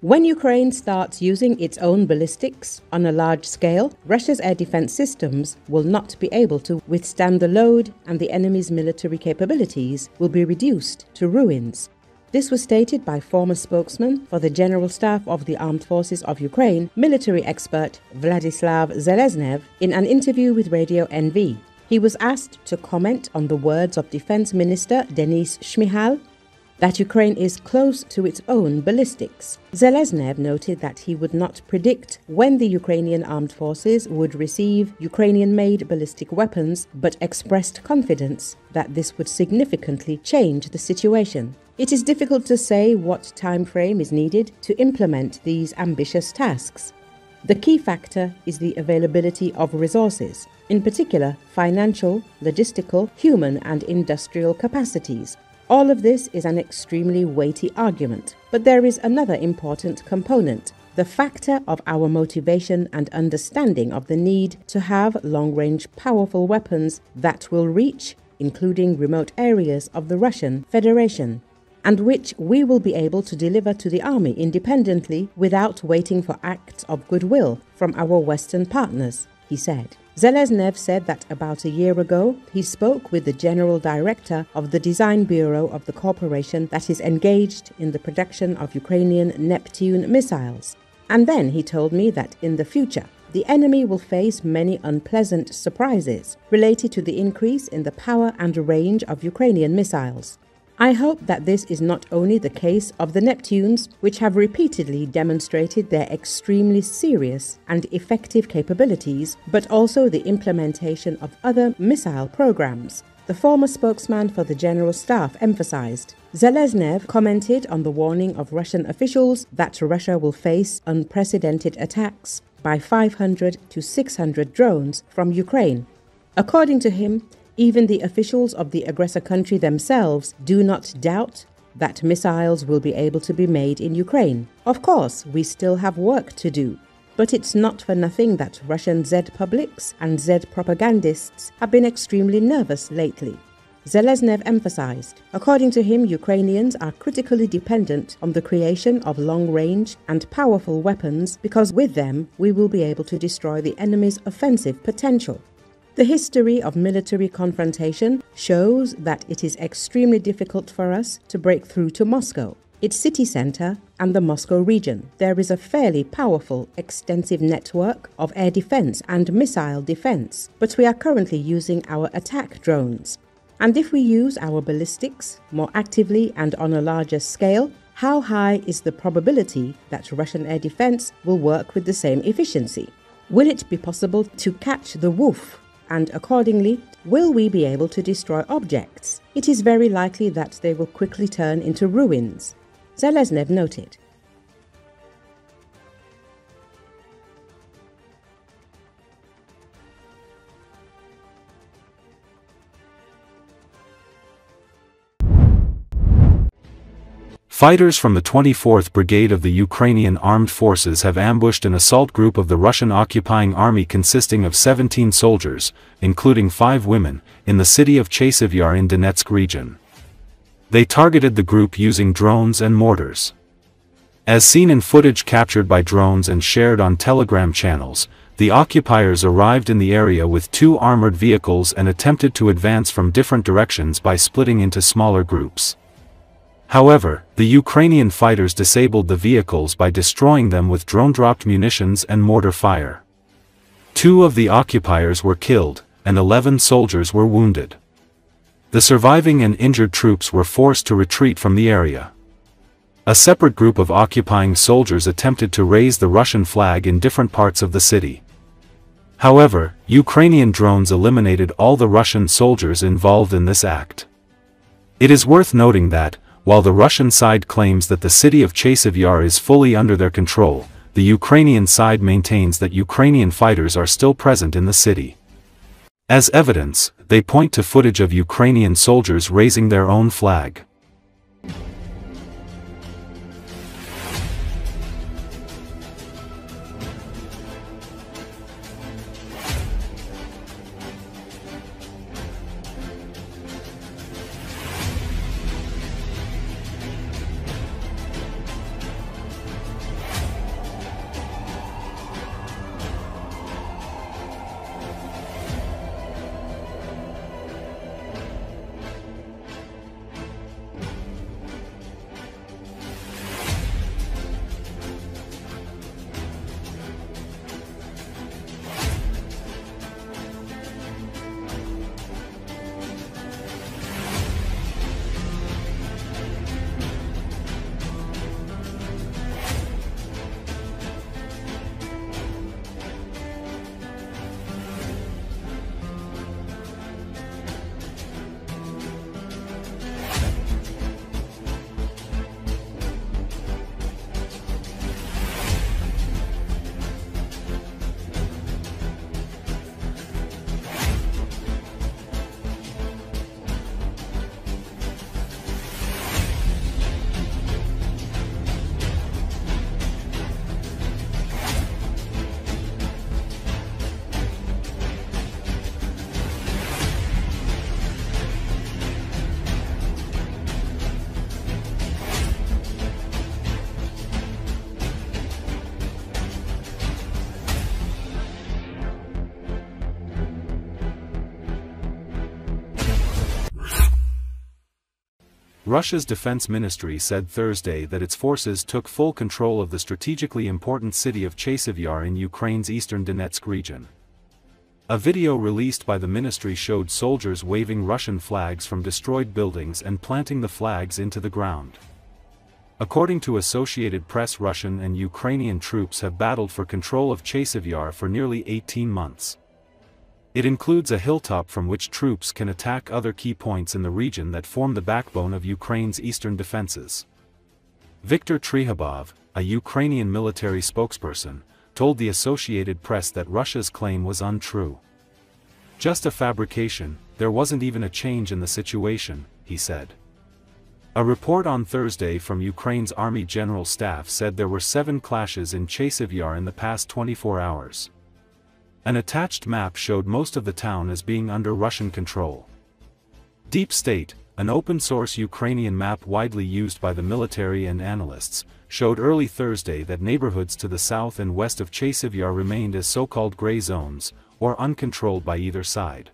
When Ukraine starts using its own ballistics on a large scale, Russia's air defense systems will not be able to withstand the load, and the enemy's military capabilities will be reduced to ruins. This was stated by former spokesman for the General Staff of the Armed Forces of Ukraine, military expert Vladislav Seleznev, in an interview with Radio NV. He was asked to comment on the words of Defense Minister Denis Shmyhal that Ukraine is close to its own ballistics. Seleznev noted that he would not predict when the Ukrainian Armed Forces would receive Ukrainian-made ballistic weapons, but expressed confidence that this would significantly change the situation. It is difficult to say what time frame is needed to implement these ambitious tasks. The key factor is the availability of resources, in particular financial, logistical, human and industrial capacities. All of this is an extremely weighty argument, but there is another important component: the factor of our motivation and understanding of the need to have long-range powerful weapons that will reach, including remote areas of the Russian Federation, and which we will be able to deliver to the army independently without waiting for acts of goodwill from our Western partners, he said. Seleznev said that about a year ago, he spoke with the General Director of the Design Bureau of the corporation that is engaged in the production of Ukrainian Neptune missiles. And then he told me that in the future, the enemy will face many unpleasant surprises related to the increase in the power and range of Ukrainian missiles. I hope that this is not only the case of the Neptunes, which have repeatedly demonstrated their extremely serious and effective capabilities, but also the implementation of other missile programs, the former spokesman for the General Staff emphasized. Seleznev commented on the warning of Russian officials that Russia will face unprecedented attacks by 500 to 600 drones from Ukraine. According to him, even the officials of the aggressor country themselves do not doubt that missiles will be able to be made in Ukraine. Of course, we still have work to do, but it's not for nothing that Russian Z publics and Z propagandists have been extremely nervous lately. Seleznev emphasized. According to him, Ukrainians are critically dependent on the creation of long-range and powerful weapons because with them we will be able to destroy the enemy's offensive potential. The history of military confrontation shows that it is extremely difficult for us to break through to Moscow, its city center, and the Moscow region. There is a fairly powerful, extensive network of air defense and missile defense, but we are currently using our attack drones. And if we use our ballistics more actively and on a larger scale, how high is the probability that Russian air defense will work with the same efficiency? Will it be possible to catch the wolf? And accordingly, will we be able to destroy objects? It is very likely that they will quickly turn into ruins, Seleznev noted. Fighters from the 24th Brigade of the Ukrainian Armed Forces have ambushed an assault group of the Russian occupying army consisting of 17 soldiers, including 5 women, in the city of Chasiv Yar in Donetsk region. They targeted the group using drones and mortars. As seen in footage captured by drones and shared on Telegram channels, the occupiers arrived in the area with 2 armored vehicles and attempted to advance from different directions by splitting into smaller groups. However, the Ukrainian fighters disabled the vehicles by destroying them with drone-dropped munitions and mortar fire. 2 of the occupiers were killed, and 11 soldiers were wounded. The surviving and injured troops were forced to retreat from the area. A separate group of occupying soldiers attempted to raise the Russian flag in different parts of the city. However, Ukrainian drones eliminated all the Russian soldiers involved in this act. It is worth noting that, while the Russian side claims that the city of Chasiv Yar is fully under their control, the Ukrainian side maintains that Ukrainian fighters are still present in the city. As evidence, they point to footage of Ukrainian soldiers raising their own flag. Russia's defense ministry said Thursday that its forces took full control of the strategically important city of Chasiv Yar in Ukraine's eastern Donetsk region. A video released by the ministry showed soldiers waving Russian flags from destroyed buildings and planting the flags into the ground. According to Associated Press, Russian and Ukrainian troops have battled for control of Chasiv Yar for nearly 18 months. It includes a hilltop from which troops can attack other key points in the region that form the backbone of Ukraine's eastern defenses. Viktor Trihobov, a Ukrainian military spokesperson, told the Associated Press that Russia's claim was untrue. "Just a fabrication, there wasn't even a change in the situation," he said. A report on Thursday from Ukraine's Army General Staff said there were 7 clashes in Chasiv Yar in the past 24 hours. An attached map showed most of the town as being under Russian control. Deep State, an open-source Ukrainian map widely used by the military and analysts, showed early Thursday that neighborhoods to the south and west of Chasiv Yar remained as so-called gray zones, or uncontrolled by either side.